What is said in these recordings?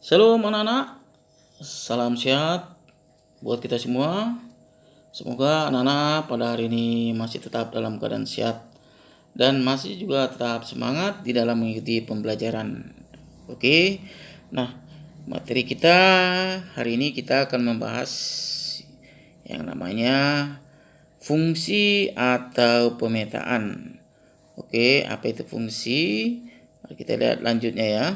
Shalom anak-anak, salam sehat buat kita semua. Semoga anak-anak pada hari ini masih tetap dalam keadaan sehat dan masih juga tetap semangat di dalam mengikuti pembelajaran. Oke, nah materi kita hari ini kita akan membahas yang namanya fungsi atau pemetaan. Oke, apa itu fungsi? Mari kita lihat lanjutnya ya.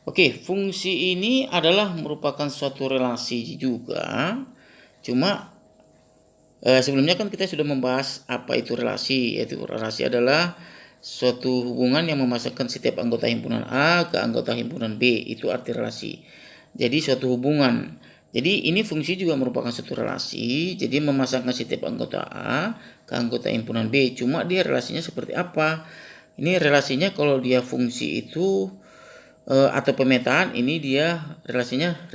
Oke, fungsi ini adalah merupakan suatu relasi juga. Cuma sebelumnya kan kita sudah membahas apa itu relasi. Yaitu relasi adalah suatu hubungan yang memasangkan setiap anggota himpunan A ke anggota himpunan B. Itu arti relasi. Jadi suatu hubungan. Jadi ini fungsi juga merupakan suatu relasi. Jadi memasangkan setiap anggota A ke anggota himpunan B. Cuma dia relasinya seperti apa? Ini relasinya kalau dia fungsi itu atau pemetaan, ini dia relasinya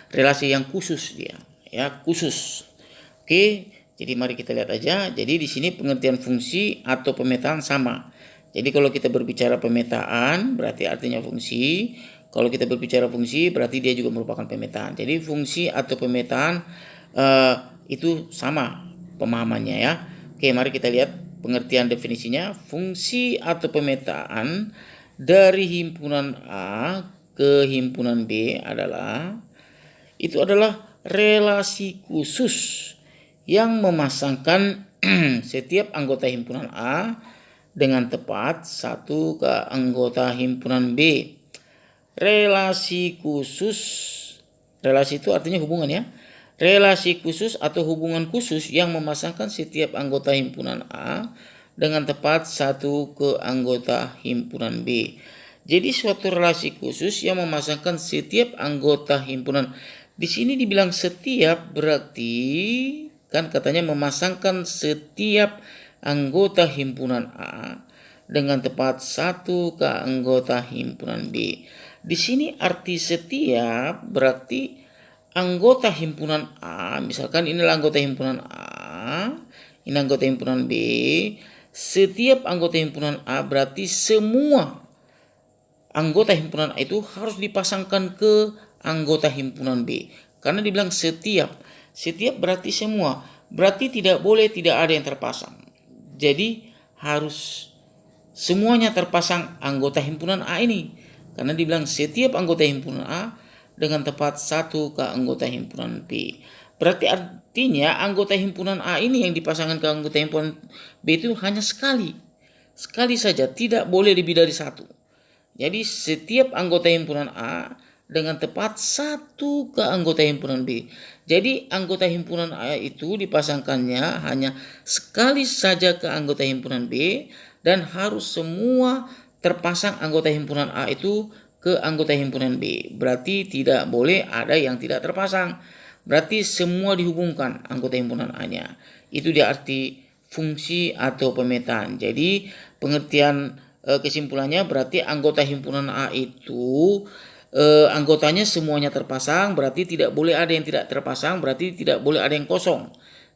relasi yang khusus dia ya, khusus. Oke, jadi mari kita lihat aja. Jadi di sini pengertian fungsi atau pemetaan sama. Jadi kalau kita berbicara pemetaan berarti artinya fungsi. Kalau kita berbicara fungsi berarti dia juga merupakan pemetaan. Jadi fungsi atau pemetaan itu sama pemahamannya ya. Oke, mari kita lihat pengertian definisinya. Fungsi atau pemetaan dari himpunan A ke himpunan B adalah relasi khusus yang memasangkan setiap anggota himpunan A dengan tepat satu ke anggota himpunan B. Relasi khusus, relasi itu artinya hubungan ya. Relasi khusus atau hubungan khusus yang memasangkan setiap anggota himpunan A dengan tepat satu ke anggota himpunan B. Jadi suatu relasi khusus yang memasangkan setiap anggota himpunan. Di sini dibilang setiap berarti kan katanya memasangkan setiap anggota himpunan A dengan tepat satu ke anggota himpunan B. Di sini arti setiap berarti anggota himpunan A, misalkan inilah anggota himpunan A, ini anggota himpunan B. Setiap anggota himpunan A berarti semua anggota himpunan A itu harus dipasangkan ke anggota himpunan B. Karena dibilang setiap berarti semua. Berarti tidak boleh tidak ada yang terpasang. Jadi harus semuanya terpasang anggota himpunan A ini. Karena dibilang setiap anggota himpunan A dengan tepat satu ke anggota himpunan B. Berarti artinya anggota himpunan A ini yang dipasangkan ke anggota himpunan B itu hanya sekali saja, tidak boleh lebih dari satu. Jadi setiap anggota himpunan A dengan tepat satu ke anggota himpunan B. Jadi anggota himpunan A itu dipasangkannya hanya sekali saja ke anggota himpunan B dan harus semua terpasang anggota himpunan A itu ke anggota himpunan B. Berarti tidak boleh ada yang tidak terpasang. Berarti semua dihubungkan anggota himpunan A-nya. Itu dia arti fungsi atau pemetaan. Jadi pengertian kesimpulannya berarti anggota himpunan A itu anggotanya semuanya terpasang, berarti tidak boleh ada yang tidak terpasang, berarti tidak boleh ada yang kosong.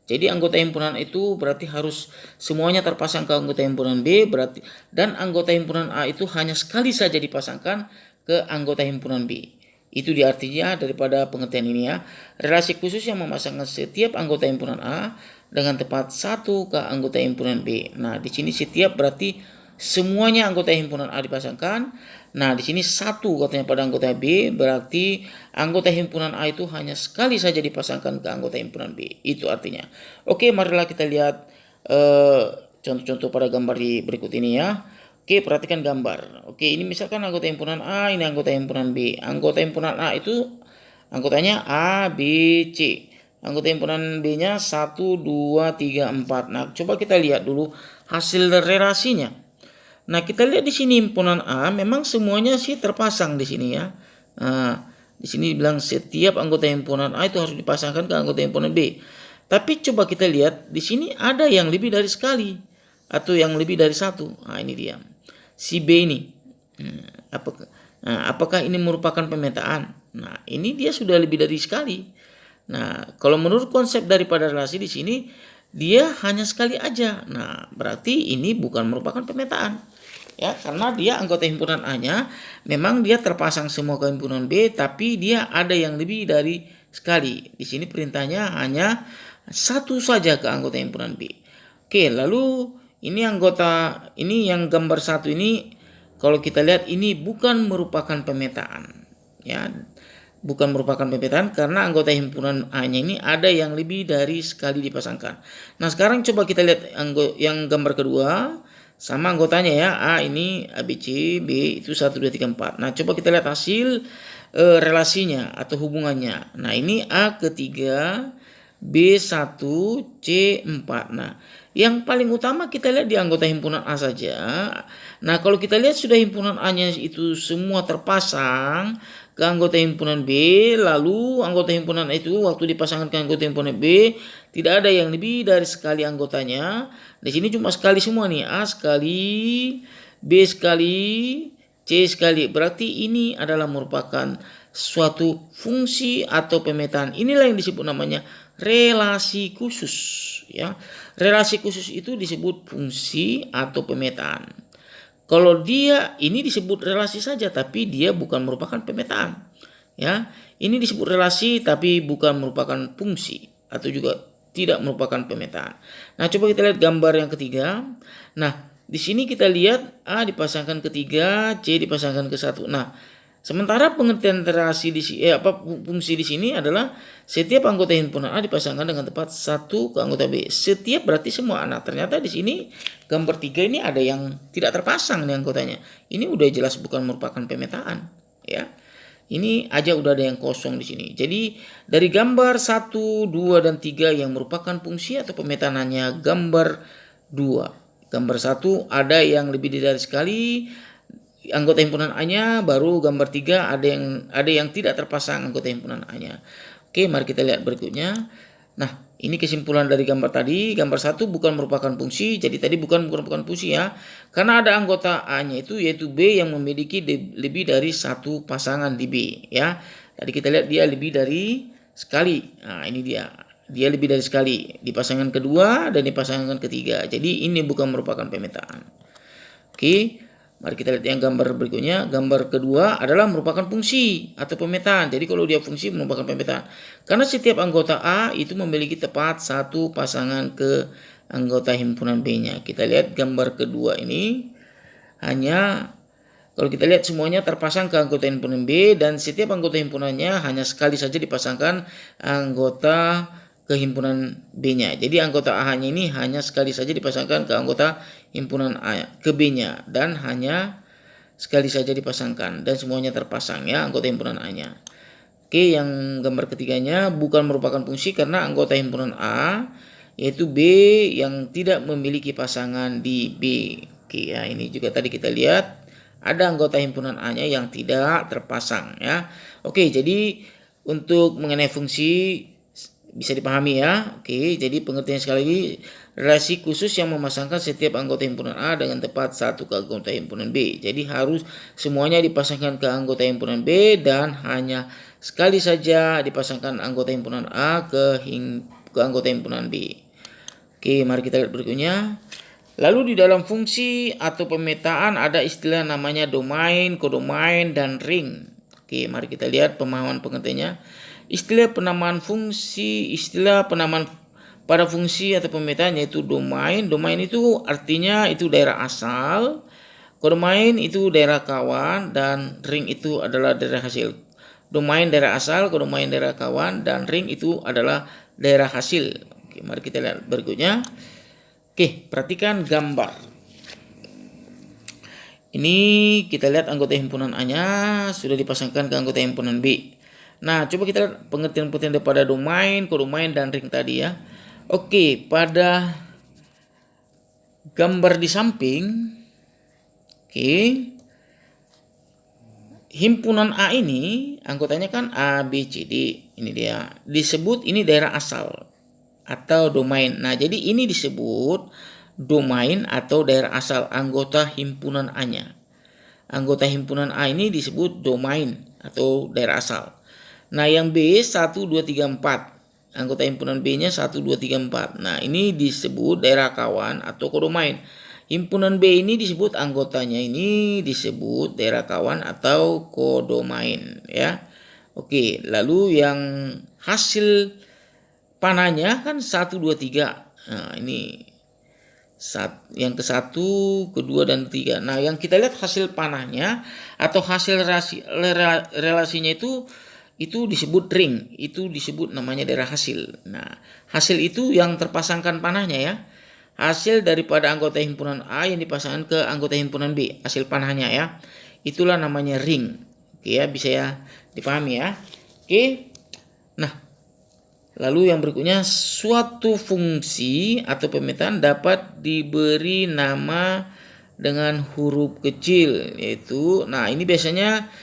Jadi anggota himpunan itu berarti harus semuanya terpasang ke anggota himpunan B, berarti dan anggota himpunan A itu hanya sekali saja dipasangkan ke anggota himpunan B. Itu dia artinya daripada pengertian ini ya. Relasi khusus yang memasangkan setiap anggota himpunan A dengan tepat satu ke anggota himpunan B. Nah, di sini setiap berarti semuanya anggota himpunan A dipasangkan. Nah, di sini satu katanya pada anggota B, berarti anggota himpunan A itu hanya sekali saja dipasangkan ke anggota himpunan B. Itu artinya. Oke, marilah kita lihat contoh-contoh pada gambar di berikut ini ya. Oke, perhatikan gambar. Oke, ini misalkan anggota himpunan A, ini anggota himpunan B. Anggota himpunan A itu anggotanya A, B, C. Anggota himpunan B-nya 1, 2, 3, 4. Nah, coba kita lihat dulu hasil relasinya. Nah, kita lihat di sini himpunan A memang semuanya sih terpasang di sini ya. Nah, di sini bilang setiap anggota himpunan A itu harus dipasangkan ke anggota himpunan B. Tapi coba kita lihat di sini ada yang lebih dari sekali atau yang lebih dari satu. Nah, ini dia. Si B ini. Apakah ini merupakan pemetaan? Nah, ini dia sudah lebih dari sekali. Nah, kalau menurut konsep daripada relasi di sini dia hanya sekali aja. Nah, berarti ini bukan merupakan pemetaan. ya, karena dia anggota himpunan A-nya memang dia terpasang semua ke himpunan B, tapi dia ada yang lebih dari sekali. Di sini perintahnya hanya satu saja ke anggota himpunan B. Oke, lalu ini yang gambar satu ini, kalau kita lihat ini bukan merupakan pemetaan, ya, bukan merupakan pemetaan karena anggota himpunan A-nya ini ada yang lebih dari sekali dipasangkan. Nah, sekarang coba kita lihat yang gambar kedua, sama anggotanya ya, A ini A, B, C, B itu 1, 2, 3, 4. Nah, coba kita lihat hasil relasinya atau hubungannya. Nah, ini A ketiga, B1, C4. Nah, yang paling utama kita lihat di anggota himpunan A saja. Nah, kalau kita lihat sudah himpunan A-nya itu semua terpasang ke anggota himpunan B, lalu anggota himpunan A itu waktu dipasangkan ke anggota himpunan B tidak ada yang lebih dari sekali anggotanya. Di sini cuma sekali semua nih, A sekali, B sekali, C sekali. Berarti ini adalah merupakan suatu fungsi atau pemetaan. Inilah yang disebut namanya relasi khusus, ya. Relasi khusus itu disebut fungsi atau pemetaan. Kalau dia ini disebut relasi saja tapi dia bukan merupakan pemetaan, ya. Ini disebut relasi tapi bukan merupakan fungsi atau juga tidak merupakan pemetaan. Nah, coba kita lihat gambar yang ketiga. Nah, di sini kita lihat A dipasangkan ke 3, C dipasangkan ke 1. Nah, sementara pengertian relasi fungsi di sini adalah setiap anggota himpunan A dipasangkan dengan tepat satu ke anggota B. Setiap berarti semua. Nah, ternyata di sini gambar 3 ini ada yang tidak terpasang nih anggotanya. Ini udah jelas bukan merupakan pemetaan, ya. Ini aja udah ada yang kosong di sini. Jadi dari gambar 1, 2 dan 3 yang merupakan fungsi atau pemetaannya gambar 2. Gambar 1 ada yang lebih dari sekali anggota himpunan A-nya, baru gambar 3 ada yang tidak terpasang anggota himpunan A-nya. Oke, mari kita lihat berikutnya. Nah, ini kesimpulan dari gambar tadi. Gambar 1 bukan merupakan fungsi, jadi tadi bukan merupakan fungsi ya. Karena ada anggota A-nya itu yaitu B yang memiliki lebih dari satu pasangan di B, ya. Tadi kita lihat dia lebih dari sekali. Nah, ini dia. Dia lebih dari sekali di pasangan kedua dan di pasangan ketiga. Jadi ini bukan merupakan pemetaan. Oke. Mari kita lihat yang gambar berikutnya. Gambar kedua adalah merupakan fungsi atau pemetaan. Jadi kalau dia fungsi merupakan pemetaan. Karena setiap anggota A itu memiliki tepat satu pasangan ke anggota himpunan B-nya. Kita lihat gambar kedua ini. Hanya kalau kita lihat semuanya terpasang ke anggota himpunan B dan setiap anggota himpunannya hanya sekali saja dipasangkan anggota ke himpunan B-nya. Jadi anggota A-nya ini hanya sekali saja dipasangkan ke anggota himpunan A ke B-nya dan hanya sekali saja dipasangkan dan semuanya terpasang ya anggota himpunan A-nya. Oke, yang gambar ketiganya bukan merupakan fungsi karena anggota himpunan A yaitu B yang tidak memiliki pasangan di B. Oke, ya ini juga tadi kita lihat ada anggota himpunan A-nya yang tidak terpasang ya. Oke, jadi untuk mengenai fungsi bisa dipahami ya. Oke, jadi pengertian sekali lagi, relasi khusus yang memasangkan setiap anggota himpunan A dengan tepat satu ke anggota himpunan B. Jadi harus semuanya dipasangkan ke anggota himpunan B dan hanya sekali saja dipasangkan anggota himpunan A ke anggota himpunan B. Oke, mari kita lihat berikutnya. Lalu di dalam fungsi atau pemetaan ada istilah namanya domain, kodomain, dan ring. Oke, mari kita lihat pemahaman pengertiannya. Istilah penamaan pada fungsi atau pemetaan yaitu domain. Domain itu artinya itu daerah asal, kodomain itu daerah kawan, dan ring itu adalah daerah hasil. Domain daerah asal, kodomain daerah kawan, dan ring itu adalah daerah hasil. Oke, mari kita lihat berikutnya. Oke, perhatikan gambar. Ini kita lihat anggota himpunan A-nya sudah dipasangkan ke anggota himpunan B. Nah, coba kita lihat pengertian-pengertian daripada domain, kodomain, dan ring tadi ya. Oke, pada gambar di samping, oke, himpunan A ini anggotanya kan A, B, C, D. Ini dia. Disebut ini daerah asal atau domain. Nah, jadi ini disebut domain atau daerah asal anggota himpunan A-nya. Anggota himpunan A ini disebut domain atau daerah asal. Nah, yang B 1, 2, 3, 4. Anggota himpunan B-nya 1, 2, 3, 4. Nah, ini disebut daerah kawan atau kodomain. Himpunan B ini disebut anggotanya ini disebut daerah kawan atau kodomain ya. Oke, lalu yang hasil panahnya kan 1, 2, 3. Nah, ini yang ke 1, kedua dan 3. Nah, yang kita lihat hasil panahnya atau hasil relasinya itu disebut ring, itu disebut namanya daerah hasil. Nah, hasil itu yang terpasangkan panahnya ya. Hasil daripada anggota himpunan A yang dipasangkan ke anggota himpunan B, hasil panahnya ya. Itulah namanya ring. Oke ya, bisa ya dipahami ya. Oke. Nah, lalu yang berikutnya, suatu fungsi atau pemetaan dapat diberi nama dengan huruf kecil, yaitu, nah ini biasanya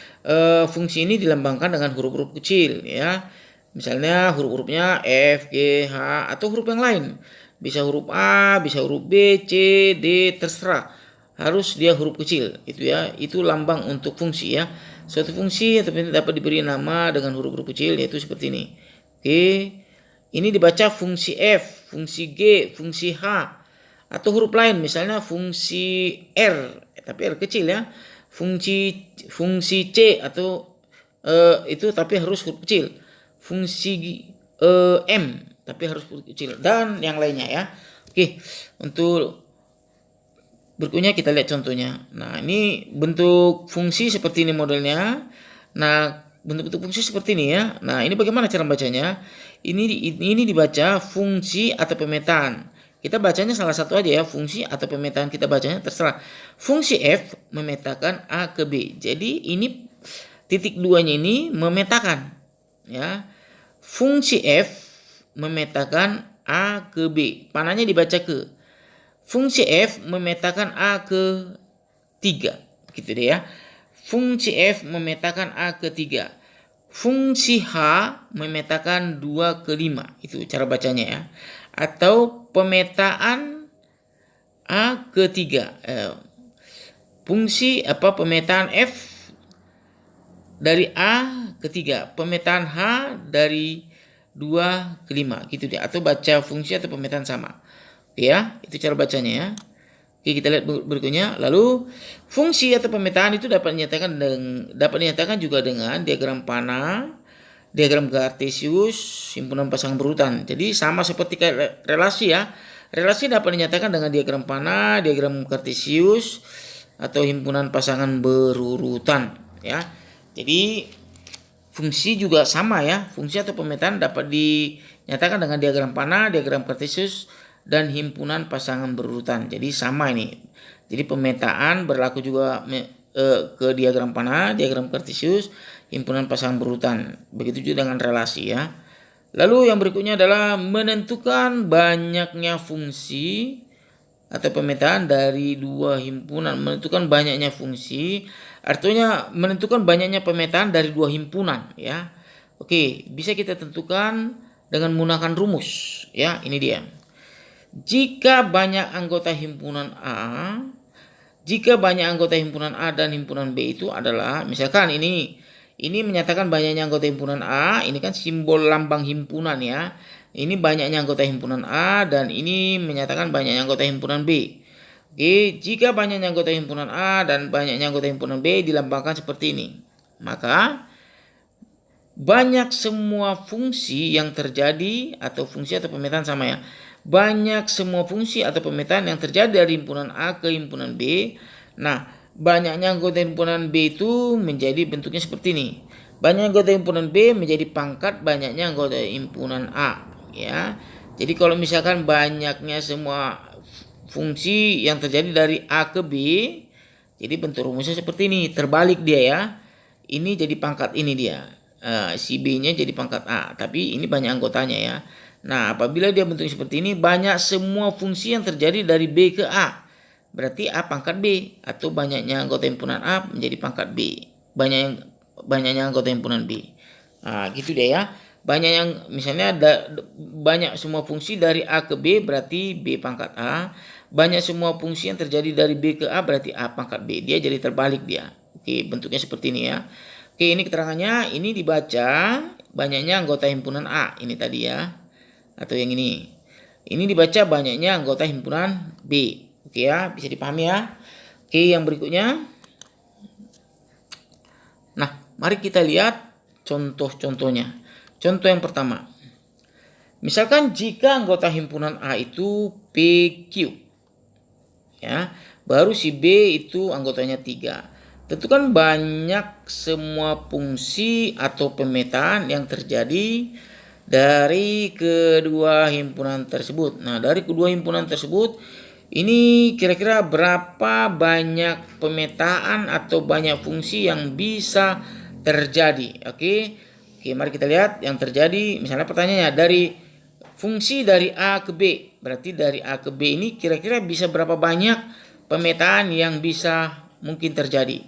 fungsi ini dilambangkan dengan huruf-huruf kecil ya. Misalnya huruf-hurufnya F, G, H atau huruf yang lain. Bisa huruf A, bisa huruf B, C, D, terserah. Harus dia huruf kecil itu ya. Itu lambang untuk fungsi ya. Suatu fungsi atau dapat diberi nama dengan huruf-huruf kecil, yaitu seperti ini. Oke. Ini dibaca fungsi F, fungsi G, fungsi H atau huruf lain, misalnya fungsi R, tapi R kecil ya. Fungsi C atau itu tapi harus huruf kecil. Fungsi M tapi harus huruf kecil dan yang lainnya ya. Oke, untuk berikutnya kita lihat contohnya. Nah, ini bentuk fungsi seperti ini modelnya. Nah, bentuk-bentuk fungsi seperti ini ya. Nah, ini bagaimana cara bacanya? Ini dibaca fungsi atau pemetaan. Kita bacanya salah satu aja ya, fungsi atau pemetaan kita bacanya terserah. Fungsi F memetakan A ke B. Jadi ini titik 2-nya ini memetakan ya. Fungsi F memetakan A ke B. Panahnya dibaca ke. Fungsi F memetakan A ke 3. Gitu deh ya. Fungsi F memetakan A ke 3. Fungsi H memetakan 2 ke 5. Itu cara bacanya ya. Atau pemetaan A ke 3. Pemetaan F dari A ke 3. Pemetaan H dari 2 ke 5. Gitu deh. Atau baca fungsi atau pemetaan sama. Oke ya, itu cara bacanya ya. Oke, kita lihat berikutnya. Lalu fungsi atau pemetaan itu dapat dinyatakan juga dengan diagram panah, diagram kartesius, himpunan pasangan berurutan. Jadi sama seperti kayak relasi ya. Relasi dapat dinyatakan dengan diagram panah, diagram kartesius atau himpunan pasangan berurutan ya. Jadi fungsi juga sama ya. Fungsi atau pemetaan dapat dinyatakan dengan diagram panah, diagram kartesius dan himpunan pasangan berurutan. Jadi sama ini. Jadi pemetaan berlaku juga ke diagram panah, diagram kartesius, himpunan pasangan berurutan. Begitu juga dengan relasi ya. Lalu yang berikutnya adalah menentukan banyaknya fungsi atau pemetaan dari dua himpunan. Menentukan banyaknya fungsi artinya menentukan banyaknya pemetaan dari dua himpunan ya. Oke, bisa kita tentukan dengan menggunakan rumus ya. Ini dia. Jika banyak anggota himpunan A dan himpunan B itu adalah, misalkan ini menyatakan banyaknya anggota himpunan A, ini kan simbol lambang himpunan ya. Ini banyaknya anggota himpunan A dan ini menyatakan banyaknya anggota himpunan B. Oke, jika banyaknya anggota himpunan A dan banyaknya anggota himpunan B dilambangkan seperti ini, maka banyak semua fungsi yang terjadi atau fungsi atau pemetaan sama ya. Banyak semua fungsi atau pemetaan yang terjadi dari himpunan A ke himpunan B. Nah, banyaknya anggota himpunan B itu menjadi bentuknya seperti ini. Banyaknya anggota himpunan B menjadi pangkat banyaknya anggota himpunan A ya. Jadi kalau misalkan banyaknya semua fungsi yang terjadi dari A ke B, jadi bentuk rumusnya seperti ini, terbalik dia ya. Ini jadi pangkat ini dia. Si B-nya jadi pangkat A, tapi ini banyak anggotanya ya. Nah, apabila dia bentuknya seperti ini, banyak semua fungsi yang terjadi dari B ke A. Berarti A pangkat B, atau banyaknya anggota himpunan A menjadi pangkat B. Banyaknya anggota himpunan B. Nah, gitu deh ya. Misalnya banyak semua fungsi dari A ke B berarti B pangkat A. Banyak semua fungsi yang terjadi dari B ke A berarti A pangkat B. Dia jadi terbalik dia. Oke, bentuknya seperti ini ya. Oke, ini keterangannya. Ini dibaca banyaknya anggota himpunan A. Ini tadi ya. Atau yang ini dibaca banyaknya anggota himpunan B. Oke ya, bisa dipahami ya. Oke, yang berikutnya. Nah, mari kita lihat contoh-contohnya. Contoh yang pertama. Misalkan jika anggota himpunan A itu PQ, ya, baru si B itu anggotanya 3. Tentukan banyak semua fungsi atau pemetaan yang terjadi dari kedua himpunan tersebut. Nah, dari kedua himpunan tersebut, ini kira-kira berapa banyak pemetaan atau banyak fungsi yang bisa terjadi. Oke, mari kita lihat yang terjadi. Misalnya pertanyaannya, dari fungsi dari A ke B. Berarti dari A ke B ini kira-kira bisa berapa banyak pemetaan yang bisa mungkin terjadi.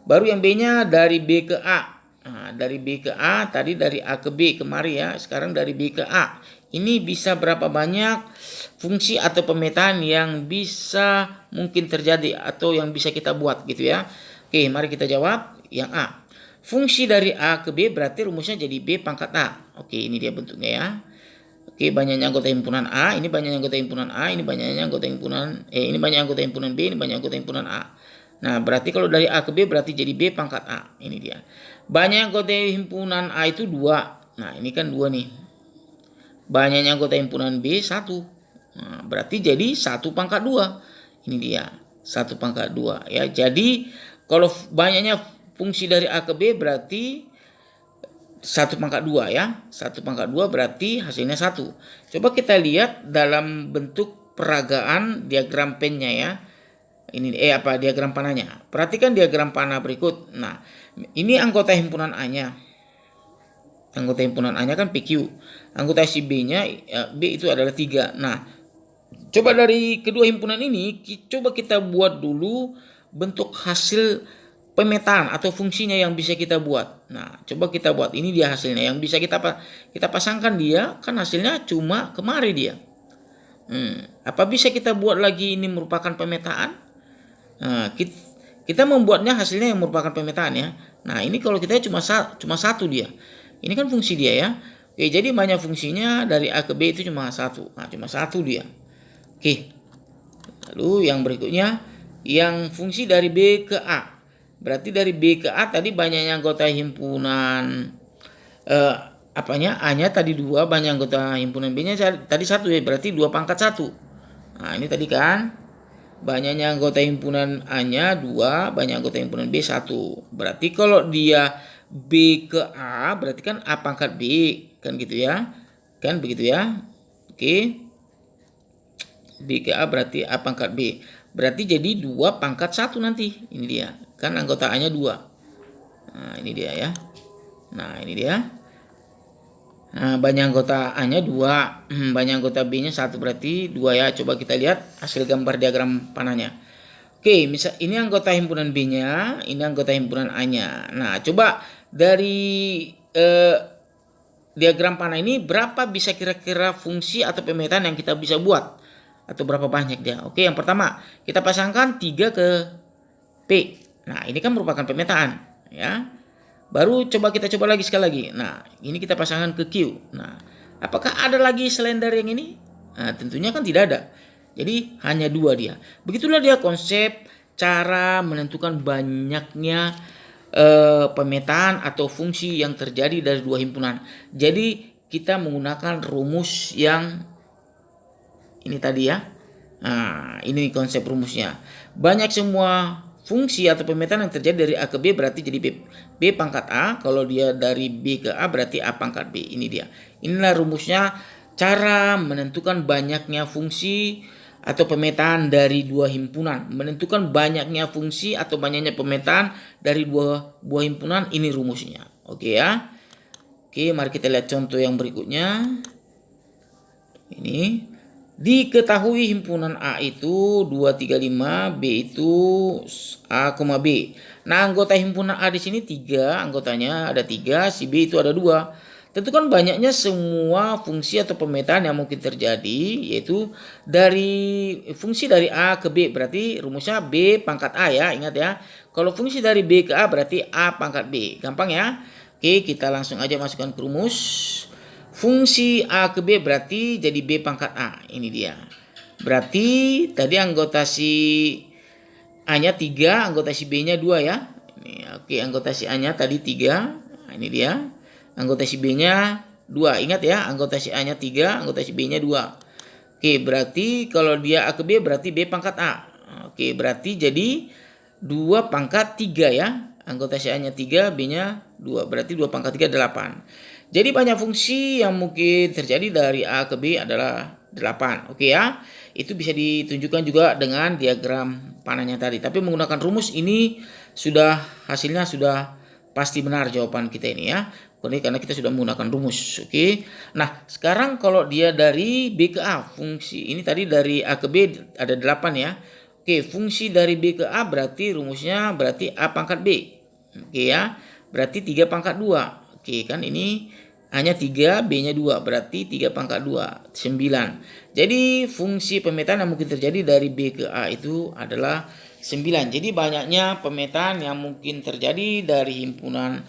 Baru yang B-nya dari B ke A. Nah, dari B ke A, tadi dari A ke B kemarin ya. Sekarang dari B ke A. Ini bisa berapa banyak fungsi atau pemetaan yang bisa mungkin terjadi atau yang bisa kita buat gitu ya. Oke, mari kita jawab yang A. Fungsi dari A ke B berarti rumusnya jadi B pangkat A. Oke, ini dia bentuknya ya. Oke, banyaknya anggota himpunan A, ini banyaknya anggota himpunan A, ini banyaknya anggota himpunan ini banyak anggota himpunan B, ini banyak anggota himpunan A. Nah, berarti kalau dari A ke B berarti jadi B pangkat A. Ini dia. Banyak anggota himpunan A itu 2. Nah, ini kan 2 nih. Banyaknya anggota himpunan B 1. Nah, berarti jadi 1 pangkat 2. Ini dia. 1 pangkat 2 ya. Jadi kalau banyaknya fungsi dari A ke B berarti 1 pangkat 2 ya. 1 pangkat 2 berarti hasilnya 1. Coba kita lihat dalam bentuk peragaan diagram pennya ya. Ini diagram panahnya. Perhatikan diagram panah berikut. Nah, ini anggota himpunan A-nya. Anggota himpunan A-nya kan PQ. Anggota si B-nya B itu adalah 3. Nah, coba dari kedua himpunan ini coba kita buat dulu bentuk hasil pemetaan atau fungsinya yang bisa kita buat. Nah, coba kita buat. Ini dia hasilnya yang bisa kita pasangkan dia, kan hasilnya cuma kemari dia. Apa bisa kita buat lagi ini merupakan pemetaan? Nah, kita membuatnya hasilnya yang merupakan pemetaan ya. Nah, ini kalau kita cuma satu dia. Ini kan fungsi dia ya. Oke, jadi banyak fungsinya dari A ke B itu cuma 1. Nah, cuma 1 dia. Oke. Lalu yang berikutnya, yang fungsi dari B ke A. Berarti dari B ke A tadi banyaknya anggota himpunan A-nya tadi 2, banyak anggota himpunan B-nya tadi 1 ya, berarti 2 pangkat 1. Nah, ini tadi kan banyaknya anggota himpunan A-nya 2, banyak anggota himpunan B 1. Berarti kalau dia B ke A berarti kan A pangkat B, kan gitu ya. Kan begitu ya. Oke. B ke A berarti A pangkat B. Berarti jadi 2 pangkat 1 nanti. Ini dia. Kan anggota A-nya 2. Nah, ini dia ya. Nah, ini dia. Nah, banyak anggota A-nya 2. Banyak anggota B-nya 1. Berarti 2 ya. Coba kita lihat hasil gambar diagram panahnya. Oke, misal ini anggota himpunan B-nya. Ini anggota himpunan A-nya. Nah, coba dari diagram panah ini berapa bisa kira-kira fungsi atau pemetaan yang kita bisa buat? Atau berapa banyak dia? Oke, yang pertama kita pasangkan 3 ke P. Nah, ini kan merupakan pemetaan ya. Baru kita coba lagi sekali lagi. Nah, ini kita pasangkan ke Q. Nah, apakah ada lagi selain dari yang ini? Nah, tentunya kan tidak ada. Jadi hanya 2 dia. Begitulah dia konsep cara menentukan banyaknya pemetaan atau fungsi yang terjadi dari 2 himpunan. Jadi kita menggunakan rumus yang ini tadi ya. Nah, ini konsep rumusnya. Banyak semua fungsi atau pemetaan yang terjadi dari A ke B berarti jadi B pangkat A. Kalau dia dari B ke A berarti A pangkat B. Ini dia. Inilah rumusnya cara menentukan banyaknya fungsi atau pemetaan dari 2 himpunan. Menentukan banyaknya fungsi atau banyaknya pemetaan dari 2 buah himpunan. Ini rumusnya. Oke ya. Oke, mari kita lihat contoh yang berikutnya. Ini. Diketahui himpunan A itu 235, B itu A, B. Nah, anggota himpunan A di sini 3, anggotanya ada 3, si B itu ada 2. Tentukan banyaknya semua fungsi atau pemetaan yang mungkin terjadi, yaitu dari fungsi dari A ke B, berarti rumusnya B pangkat A ya, ingat ya. Kalau fungsi dari B ke A berarti A pangkat B, gampang ya. Oke, kita langsung aja masukkan ke rumus. Fungsi A ke B berarti jadi B pangkat A. Ini dia. Berarti tadi anggota si A-nya 3, anggota si B-nya 2 ya. Ini, oke, anggota si A-nya tadi 3. Nah, ini dia. Anggota si B-nya 2. Ingat ya, anggota si A-nya 3, anggota si B-nya 2. Oke, berarti kalau dia A ke B berarti B pangkat A. Oke, berarti jadi 2 pangkat 3 ya. Anggota si A-nya 3, B-nya 2. Berarti 2 pangkat 3 8. Jadi banyak fungsi yang mungkin terjadi dari A ke B adalah 8. Oke ya. Itu bisa ditunjukkan juga dengan diagram panahnya tadi. Tapi menggunakan rumus ini hasilnya sudah pasti benar jawaban kita ini ya. Karena kita sudah menggunakan rumus. Oke. Nah, sekarang kalau dia dari B ke A, fungsi ini tadi dari A ke B ada 8 ya. Oke, fungsi dari B ke A berarti rumusnya berarti A pangkat B. Oke ya. Berarti 3 pangkat 2. Oke, kan ini A-nya 3, B-nya 2, berarti 3 pangkat 2, 9. Jadi fungsi pemetaan yang mungkin terjadi dari B ke A itu adalah 9. Jadi banyaknya pemetaan yang mungkin terjadi dari himpunan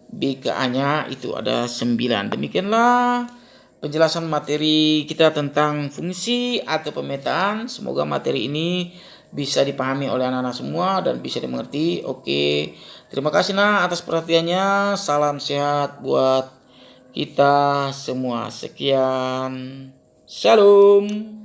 B ke A-nya itu ada 9. Demikianlah penjelasan materi kita tentang fungsi atau pemetaan. Semoga materi ini bisa dipahami oleh anak-anak semua dan bisa dimengerti. Oke, terima kasih atas perhatiannya. Salam sehat buat kita semua. Sekian. Shalom.